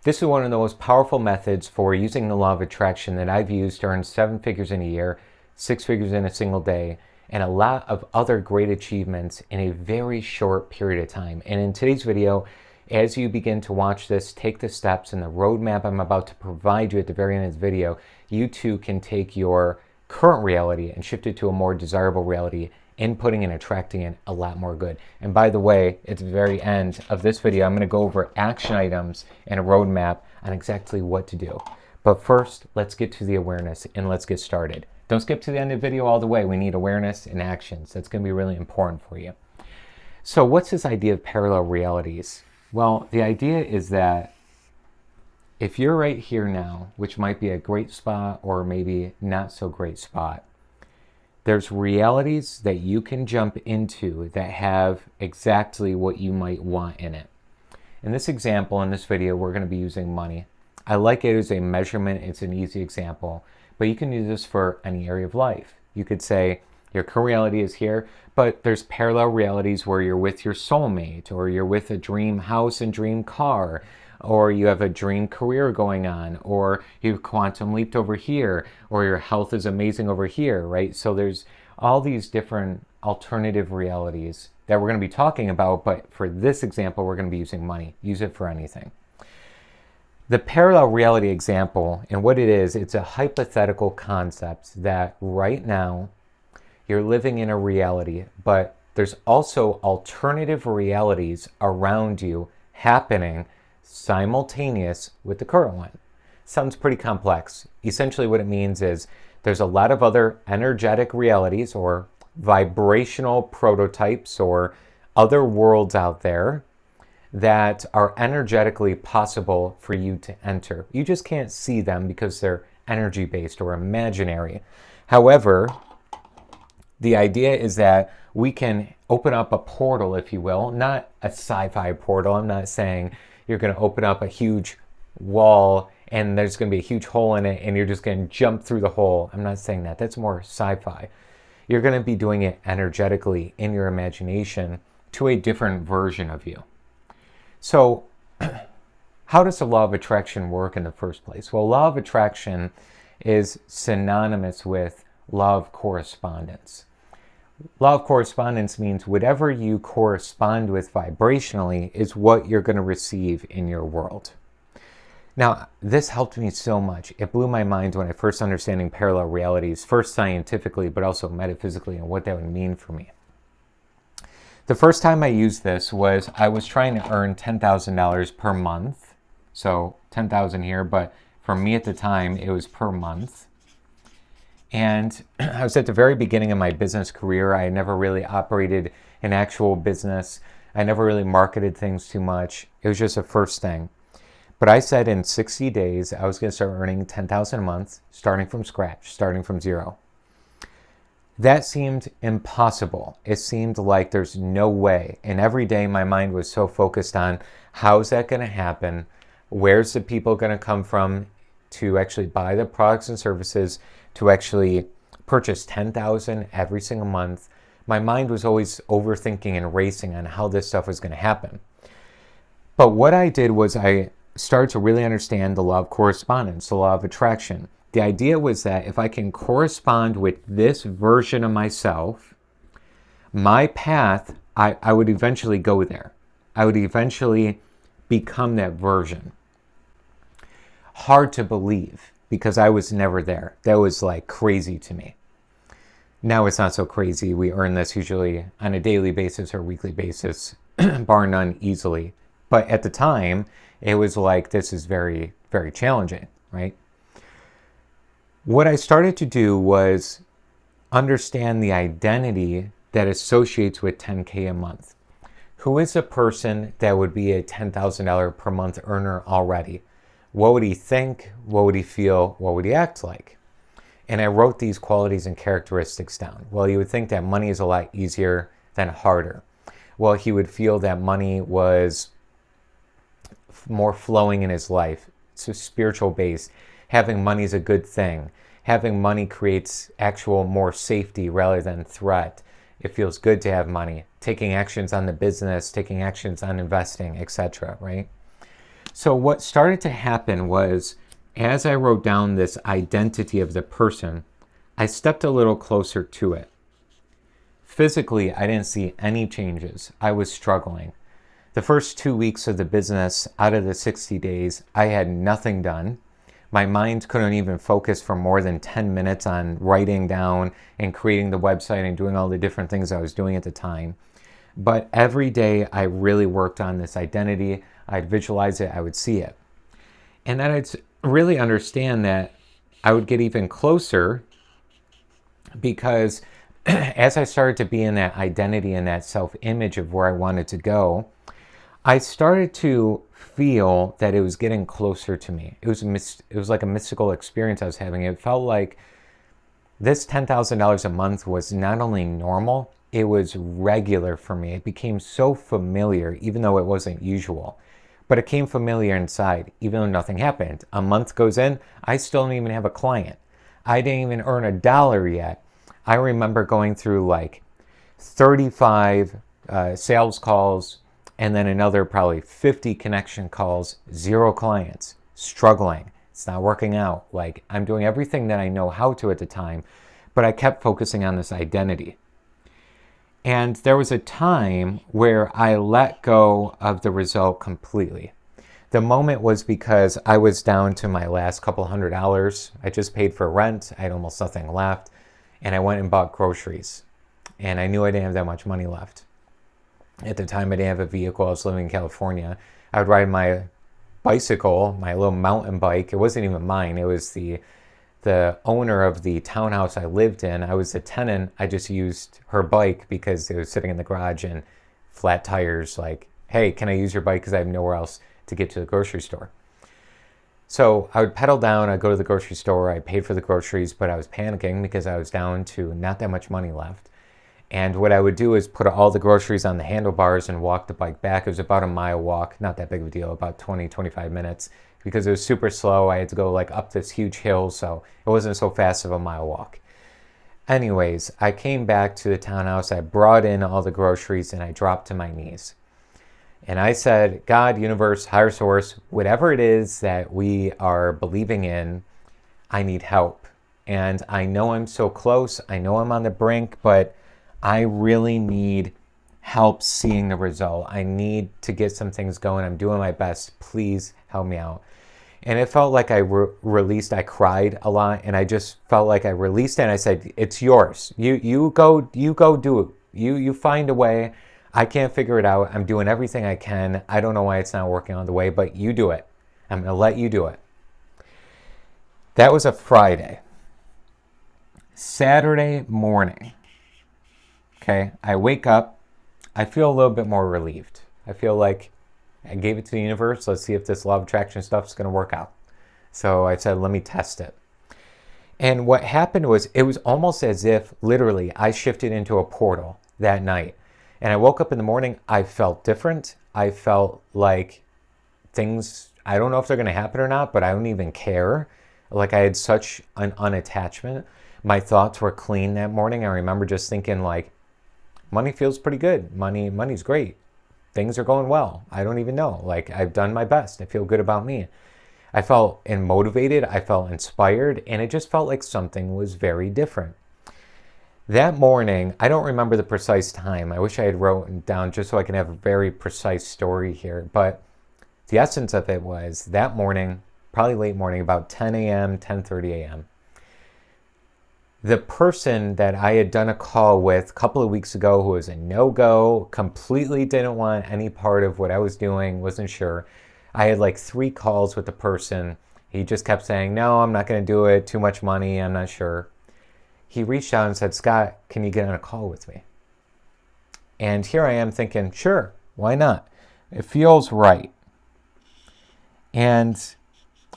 This is one of the most powerful methods for using the law of attraction that I've used to earn 7 figures in a year, 6 figures in a single day, and a lot of other great achievements in a very short period of time. And in today's video, as you begin to watch this, take the steps in the roadmap I'm about to provide you at the very end of this video, you too can take your current reality and shift it to a more desirable reality, inputting and attracting in a lot more good. And by the way, at the very end of this video, I'm going to go over action items and a roadmap on exactly what to do. But first, let's get to the awareness and let's get started. Don't skip to the end of the video all the way. We need awareness and actions. That's going to be really important for you. So what's this idea of parallel realities? Well, the idea is that if you're right here now, which might be a great spot or maybe not so great spot, there's realities that you can jump into that have exactly what you might want in it. In this example, in this video, we're going to be using money. I like it as a measurement. It's an easy example, but you can use this for any area of life. You could say your current reality is here, but there's parallel realities where you're with your soulmate, or you're with a dream house and dream car, or you have a dream career going on, or you've quantum leaped over here, or your health is amazing over here, right? So there's all these different alternative realities that we're going to be talking about, but for this example, we're going to be using money. Use it for anything. The parallel reality example, and what it is, it's a hypothetical concept that right now you're living in a reality, but there's also alternative realities around you happening simultaneous with the current one. Sounds pretty complex. Essentially what it means is there's a lot of other energetic realities or vibrational prototypes or other worlds out there that are energetically possible for you to enter. You just can't see them because they're energy based or imaginary. However, the idea is that we can open up a portal, if you will, not a sci-fi portal. I'm not saying you're going to open up a huge wall and there's going to be a huge hole in it and you're just going to jump through the hole. I'm not saying that. That's more sci-fi. You're going to be doing it energetically in your imagination to a different version of you. So how does the law of attraction work in the first place? Well, law of attraction is synonymous with law of correspondence. Law of correspondence means whatever you correspond with vibrationally is what you're going to receive in your world. Now, this helped me so much. It blew my mind when I first understanding parallel realities, first scientifically, but also metaphysically, and what that would mean for me. The first time I used this was I was trying to earn $10,000 per month. So $10,000 here, but for me at the time, it was per month. And I was at the very beginning of my business career. I never really operated an actual business. I never really marketed things too much. It was just a first thing. But I said in 60 days, I was going to start earning $10,000 a month, starting from scratch, starting from zero. That seemed impossible. It seemed like there's no way. And every day my mind was so focused on how's that going to happen? Where's the people going to come from to actually buy the products and services, to actually purchase $10,000 every single month? My mind was always overthinking and racing on how this stuff was going to happen. But what I did was I started to really understand the law of correspondence, the law of attraction. The idea was that if I can correspond with this version of myself, my path, I would eventually go there. I would eventually become that version. Hard to believe because I was never there. That was like crazy to me. Now it's not so crazy. We earn this usually on a daily basis or weekly basis, bar none, easily. But at the time, it was like, this is very, very challenging, right? What I started to do was understand the identity that associates with 10K a month. Who is a person that would be a $10,000 per month earner already? What would he think? What would he feel? What would he act like? And I wrote these qualities and characteristics down. Well, you would think that money is a lot easier than harder. Well, he would feel that money was more flowing in his life. It's a spiritual base. Having money is a good thing. Having money creates actual more safety rather than threat. It feels good to have money. Taking actions on the business, taking actions on investing, etc., right? So what started to happen was, as I wrote down this identity of the person, I stepped a little closer to it. Physically, I didn't see any changes. I was struggling. The first 2 weeks of the business, out of the 60 days, I had nothing done. My mind couldn't even focus for more than 10 minutes on writing down and creating the website and doing all the different things I was doing at the time. But every day I really worked on this identity. I'd visualize it, I would see it. And then I'd really understand that I would get even closer because as I started to be in that identity and that self-image of where I wanted to go, I started to feel that it was getting closer to me. It was like a mystical experience I was having. It felt like this $10,000 a month was not only normal, it was regular for me. It became so familiar, even though it wasn't usual. But it came familiar inside, even though nothing happened. A month goes in, I still don't even have a client. I didn't even earn $1 yet. I remember going through like 35 sales calls and then another probably 50 connection calls, 0 clients, struggling. It's not working out. Like, I'm doing everything that I know how to at the time, but I kept focusing on this identity. And there was a time where I let go of the result completely. The moment was because I was down to my last couple $100. I just paid for rent. I had almost nothing left. And I went and bought groceries. And I knew I didn't have that much money left. At the time, I didn't have a vehicle. I was living in California. I would ride my bicycle, my little mountain bike. It wasn't even mine. It was the owner of the townhouse I lived in. I was a tenant. I just used her bike because it was sitting in the garage and flat tires. Like, hey, can I use your bike because I have nowhere else to get to the grocery store? So I would pedal down. I'd go to the grocery store. I paid for the groceries, but I was panicking because I was down to not that much money left. And what I would do is put all the groceries on the handlebars and walk the bike back. It was about a mile walk, not that big of a deal, about 20, 25 minutes. Because it was super slow, I had to go like up this huge hill, so it wasn't so fast of a mile walk. Anyways, I came back to the townhouse, I brought in all the groceries, and I dropped to my knees. And I said, God, universe, higher source, whatever it is that we are believing in, I need help. And I know I'm so close, I know I'm on the brink, but I really need help seeing the result. I need to get some things going. I'm doing my best. Please help me out. And it felt like I released. I cried a lot, and I just felt like I released it. And I said, "It's yours. You go do it. You find a way. I can't figure it out. I'm doing everything I can. I don't know why it's not working on the way, but you do it. I'm gonna let you do it." That was a Friday. Saturday morning. Okay, I wake up. I feel a little bit more relieved. I feel like I gave it to the universe. Let's see if this law of attraction stuff is going to work out. So I said, let me test it. And what happened was, it was almost as if literally I shifted into a portal that night. And I woke up in the morning, I felt different. I felt like things, I don't know if they're going to happen or not, but I don't even care. Like, I had such an unattachment. My thoughts were clean that morning. I remember just thinking like, money feels pretty good. Money's great. Things are going well. I don't even know. Like, I've done my best. I feel good about me. I felt motivated. I felt inspired. And it just felt like something was very different. That morning, I don't remember the precise time. I wish I had written down just so I can have a very precise story here. But the essence of it was that morning, probably late morning, about 10 a.m., 10:30 a.m., the person that I had done a call with a couple of weeks ago, who was a no-go, completely didn't want any part of what I was doing, wasn't sure. I had like 3 calls with the person. He just kept saying, no, I'm not going to do it. Too much money. I'm not sure. He reached out and said, Scott, can you get on a call with me? And here I am thinking, sure, why not? It feels right. And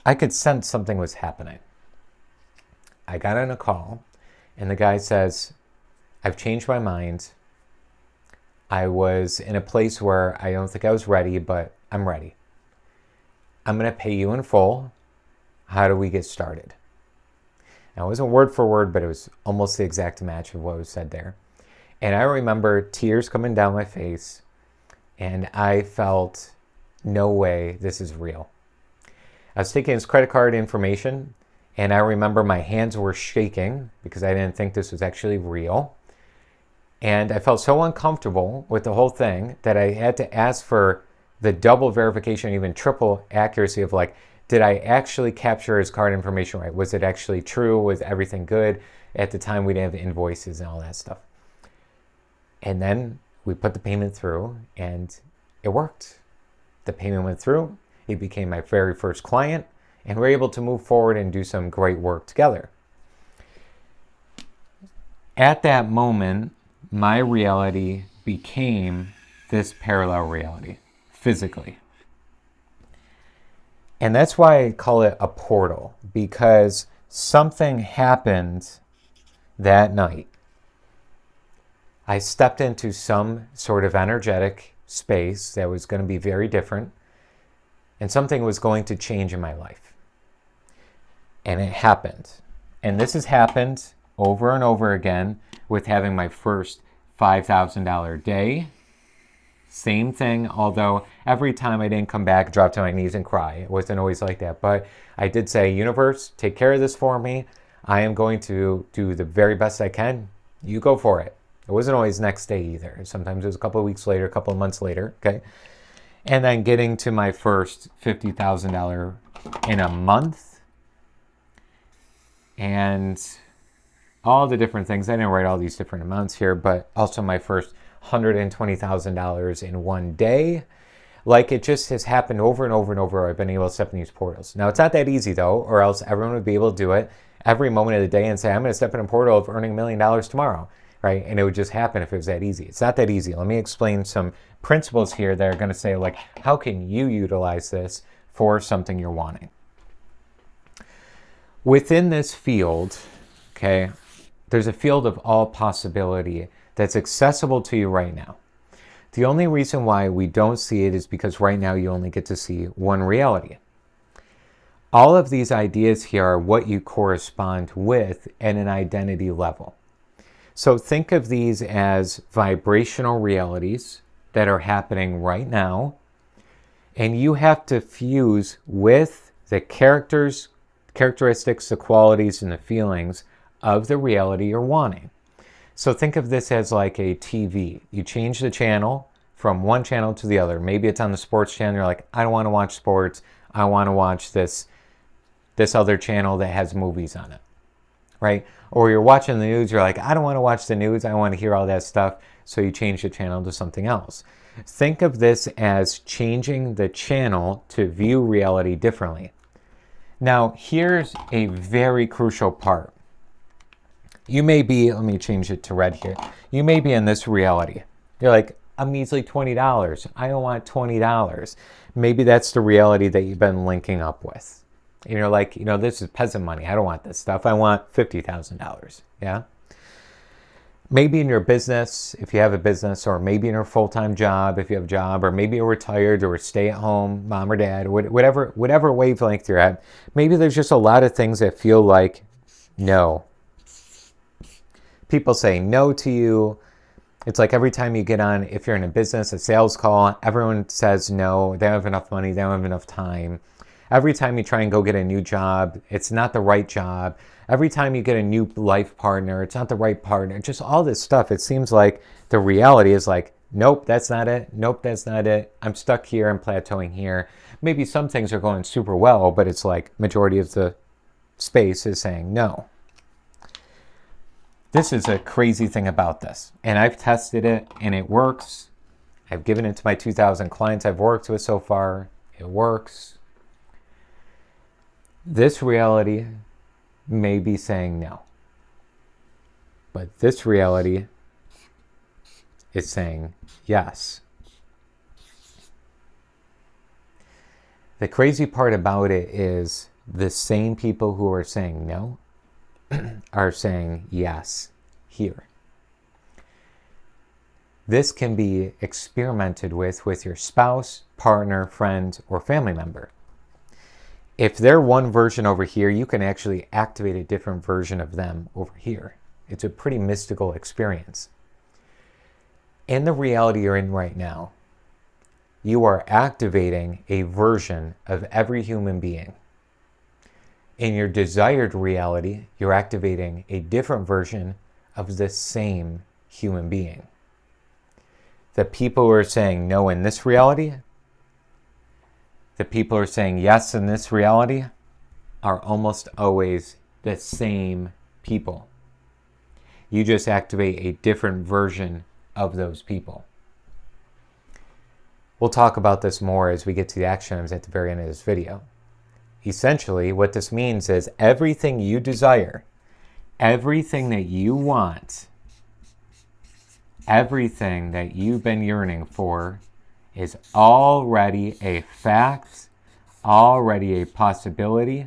I could sense something was happening. I got on a call. And the guy says, I've changed my mind. I was in a place where I don't think I was ready, but I'm ready. I'm going to pay you in full. How do we get started? Now, it wasn't word for word, but it was almost the exact match of what was said there. And I remember tears coming down my face. And I felt no way, this is real. I was taking his credit card information, and I remember my hands were shaking because I didn't think this was actually real. And I felt so uncomfortable with the whole thing that I had to ask for the double verification, even triple accuracy of like, did I actually capture his card information right? Was it actually true? Was everything good? At the time, we didn't have invoices and all that stuff. And then we put the payment through, and it worked. The payment went through. He became my very first client, and we were able to move forward and do some great work together. At that moment, my reality became this parallel reality, physically. And that's why I call it a portal, because something happened that night. I stepped into some sort of energetic space that was going to be very different, and something was going to change in my life. And it happened. And this has happened over and over again with having my first $5,000 day. Same thing, although every time I didn't come back, drop to my knees and cry. It wasn't always like that. But I did say, universe, take care of this for me. I am going to do the very best I can. You go for it. It wasn't always next day either. Sometimes it was a couple of weeks later, a couple of months later, okay? And then getting to my first $50,000 in a month. And all the different things. I didn't write all these different amounts here, but also my first $120,000 in one day. Like, it just has happened over and over and over. I've been able to step in these portals. Now, it's not that easy though, or else everyone would be able to do it every moment of the day and say, I'm going to step in a portal of earning $1 million tomorrow, right? And it would just happen if it was that easy. It's not that easy. Let me explain some principles here that are going to say, like, how can you utilize this for something you're wanting? Within this field, okay, there's a field of all possibility that's accessible to you right now. The only reason why we don't see it is because right now you only get to see one reality. All of these ideas here are what you correspond with at an identity level. So think of these as vibrational realities that are happening right now, and you have to fuse with the characteristics, the qualities, and the feelings of the reality you're wanting. So think of this as like a TV. You change the channel from one channel to the other. Maybe it's on the sports channel. You're like, I don't want to watch sports. I want to watch this other channel that has movies on it, right? Or you're watching the news. You're like, I don't want to watch the news. I want to hear all that stuff. So you change the channel to something else. Think of this as changing the channel to view reality differently. Now, here's a very crucial part. You may be, let me change it to red here. You may be in this reality. You're like, a measly $20. I don't want $20. Maybe that's the reality that you've been linking up with. And you're like, this is peasant money. I don't want this stuff. I want $50,000. Yeah? Maybe in your business, if you have a business, or maybe in your full-time job, if you have a job, or maybe you're retired or stay-at-home mom or dad, or whatever wavelength you're at. Maybe there's just a lot of things that feel like no. People say no to you. It's like every time you get on, if you're in a business, a sales call, everyone says no. They don't have enough money. They don't have enough time. Every time you try and go get a new job, it's not the right job. Every time you get a new life partner, it's not the right partner. Just all this stuff. It seems like the reality is like, nope, that's not it. Nope, that's not it. I'm stuck here. I'm plateauing here. Maybe some things are going super well, but it's like majority of the space is saying no. This is a crazy thing about this. And I've tested it and it works. I've given it to my 2,000 clients I've worked with so far. It works. This reality may be saying no. But this reality is saying yes. The crazy part about it is the same people who are saying no are saying yes here. This can be experimented with your spouse, partner, friend, or family member. If they're one version over here, you can actually activate a different version of them over here. It's a pretty mystical experience. In the reality you're in right now, you are activating a version of every human being. In your desired reality, you're activating a different version of the same human being. The people who are saying no in this reality, the people who are saying yes in this reality, are almost always the same people. You just activate a different version of those people. We'll talk about this more as we get to the action items at the very end of this video. Essentially, what this means is everything you desire, everything that you want, everything that you've been yearning for is already a fact, already a possibility,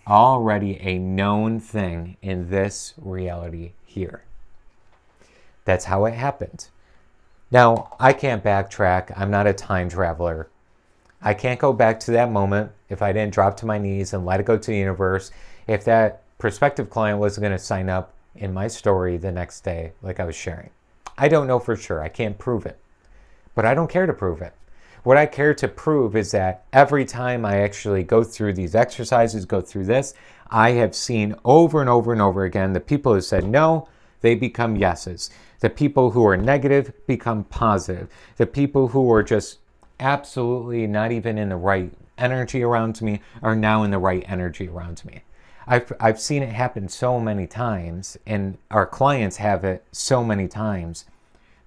already a known thing in this reality here. That's how it happened. Now, I can't backtrack. I'm not a time traveler. I can't go back to that moment if I didn't drop to my knees and let it go to the universe. If that prospective client wasn't going to sign up in my story the next day, like I was sharing. I don't know for sure. I can't prove it. But I don't care to prove it. What I care to prove is that every time I actually go through these exercises, go through this, I have seen over and over and over again the people who said no, they become yeses. The people who are negative become positive. The people who are just absolutely not even in the right energy around me are now in the right energy around me. I've seen it happen so many times, and our clients have it so many times,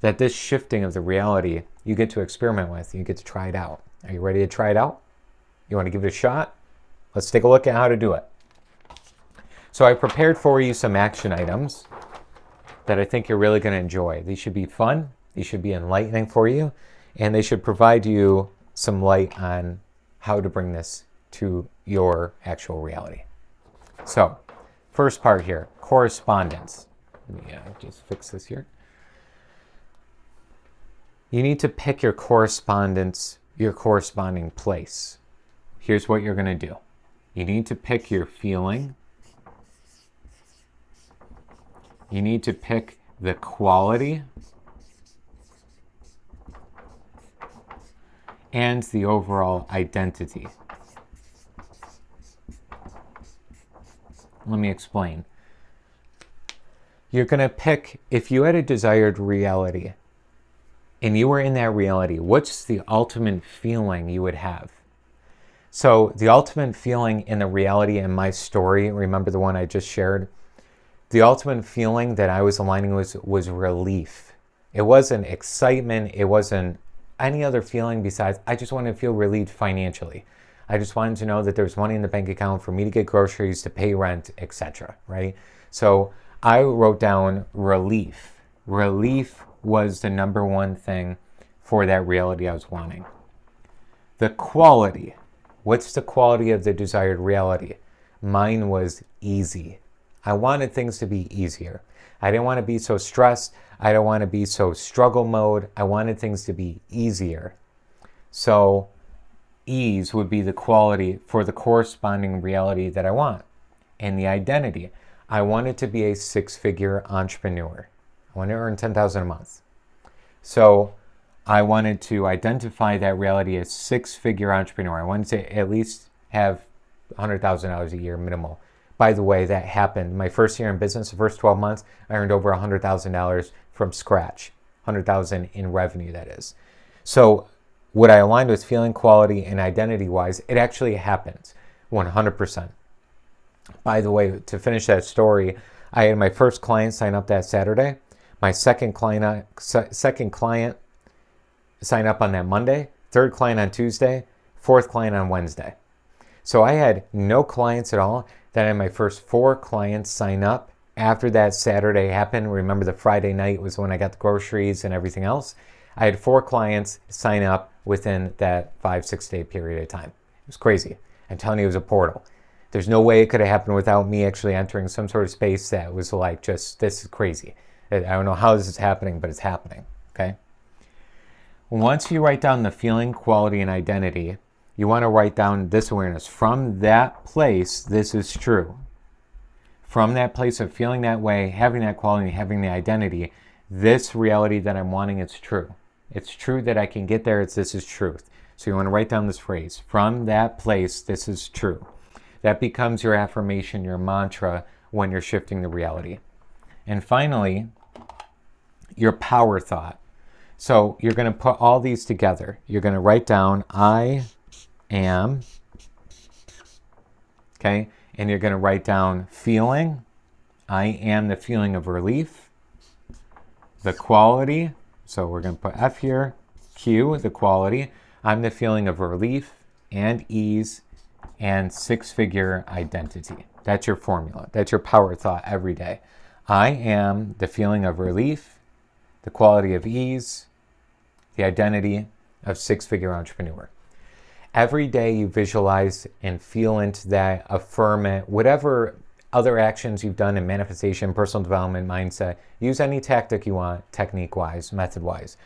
that this shifting of the reality you get to experiment with, you get to try it out. Are you ready to try it out? You want to give it a shot? Let's take a look at how to do it. So I prepared for you some action items that I think you're really going to enjoy. These should be fun, these should be enlightening for you, and they should provide you some light on how to bring this to your actual reality. So, first part here, correspondence. Let me just fix this here. You need to pick your correspondence, your corresponding place. Here's what you're going to do. You need to pick your feeling. You need to pick the quality and the overall identity. Let me explain. You're going to pick, if you had a desired reality and you were in that reality, what's the ultimate feeling you would have? So the ultimate feeling in the reality in my story, remember the one I just shared? The ultimate feeling that I was aligning with was relief. It wasn't excitement. It wasn't any other feeling besides I just wanted to feel relieved financially. I just wanted to know that there was money in the bank account for me to get groceries, to pay rent, etc. Right? So I wrote down relief. Relief was the number one thing for that reality I was wanting. The quality. What's the quality of the desired reality? Mine was easy. I wanted things to be easier. I didn't want to be so stressed. I don't want to be so struggle mode. I wanted things to be easier. So ease would be the quality for the corresponding reality that I want. And the identity. I wanted to be a six-figure entrepreneur. I wanted to earn $10,000 a month. So I wanted to identify that reality as six-figure entrepreneur. I wanted to at least have $100,000 a year minimal. By the way, that happened. My first year in business, the first 12 months, I earned over $100,000 from scratch. $100,000 in revenue, that is. So what I aligned with feeling, quality, and identity-wise, it actually happened 100%. By the way, to finish that story, I had my first client sign up that Saturday. My second client sign up on that Monday. Third client on Tuesday. Fourth client on Wednesday. So I had no clients at all. Then I had my first 4 clients sign up after that Saturday happened. Remember, the Friday night was when I got the groceries and everything else. I had 4 clients sign up within that 5-6 day period of time. It was crazy. I'm telling you, it was a portal. There's no way it could have happened without me actually entering some sort of space that was like, just, this is crazy. I don't know how this is happening, but it's happening, okay? Once you write down the feeling, quality, and identity, you want to write down this awareness. From that place, this is true. From that place of feeling that way, having that quality, having the identity, this reality that I'm wanting is true. It's true that I can get there. This is truth. So you want to write down this phrase. From that place, this is true. That becomes your affirmation, your mantra when you're shifting the reality. And finally, your power thought. So you're going to put all these together. You're going to write down, I am, okay? And you're going to write down feeling. I am the feeling of relief. The quality. So we're going to put F here. Q, the quality. I'm the feeling of relief and ease and six-figure identity. That's your formula. That's your power thought every day. I am the feeling of relief, the quality of ease, the identity of six-figure entrepreneur. Every day you visualize and feel into that, affirm it, whatever other actions you've done in manifestation, personal development, mindset, use any tactic you want, technique-wise, method-wise.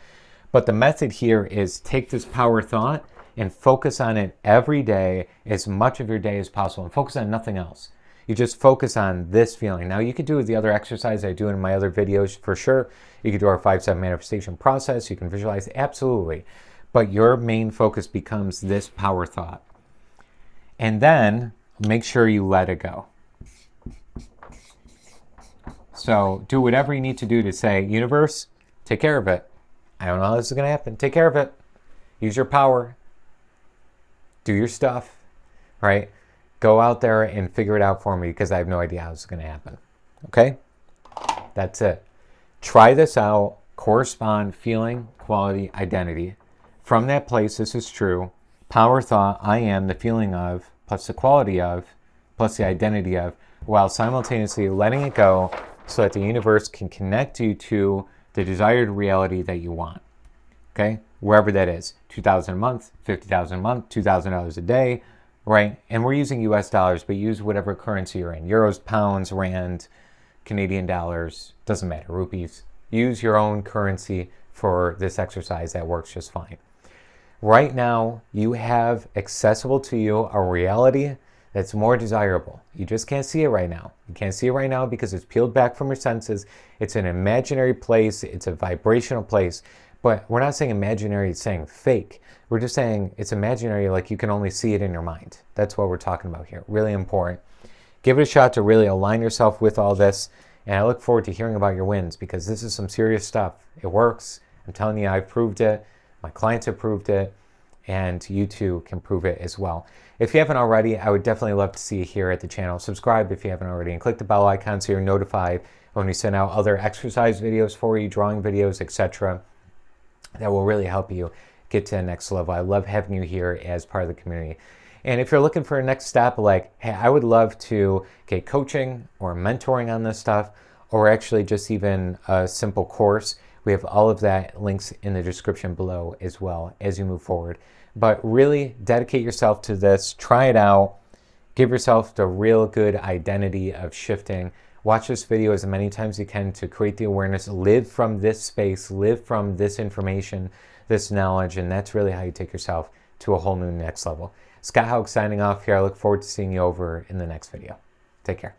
But the method here is take this power thought and focus on it every day, as much of your day as possible, and focus on nothing else. You just focus on this feeling. Now, you could do the other exercise I do in my other videos for sure. You could do our 5-step manifestation process. You can visualize, absolutely. But your main focus becomes this power thought. And then make sure you let it go. So do whatever you need to do to say, universe, take care of it. I don't know how this is going to happen. Take care of it. Use your power. Do your stuff, right? Go out there and figure it out for me because I have no idea how this is going to happen. Okay? That's it. Try this out. Correspond, feeling, quality, identity. From that place, this is true. Power thought, I am the feeling of, plus the quality of, plus the identity of, while simultaneously letting it go so that the universe can connect you to the desired reality that you want. Okay? Wherever that is. $2,000 a month, $50,000 a month, $2,000 a day, right? And we're using US dollars, but use whatever currency you're in. Euros, pounds, rand, Canadian dollars, doesn't matter, rupees. Use your own currency for this exercise. That works just fine. Right now, you have accessible to you a reality that's more desirable. You just can't see it right now. You can't see it right now because it's peeled back from your senses. It's an imaginary place. It's a vibrational place. But we're not saying imaginary, it's saying fake. We're just saying it's imaginary, like you can only see it in your mind. That's what we're talking about here. Really important. Give it a shot to really align yourself with all this. And I look forward to hearing about your wins because this is some serious stuff. It works. I'm telling you, I've proved it. My clients have proved it. And you too can prove it as well. If you haven't already, I would definitely love to see you here at the channel. Subscribe if you haven't already and click the bell icon so you're notified when we send out other exercise videos for you, drawing videos, etc. That will really help you get to the next level. I love having you here as part of the community. And if you're looking for a next step, like, hey, I would love to get coaching or mentoring on this stuff, or actually just even a simple course, we have all of that links in the description below as well as you move forward. But really dedicate yourself to this, try it out, give yourself the real good identity of shifting. Watch this video as many times as you can to create the awareness, live from this space, live from this information, this knowledge, and that's really how you take yourself to a whole new next level. Scott Haug signing off here. I look forward to seeing you over in the next video. Take care.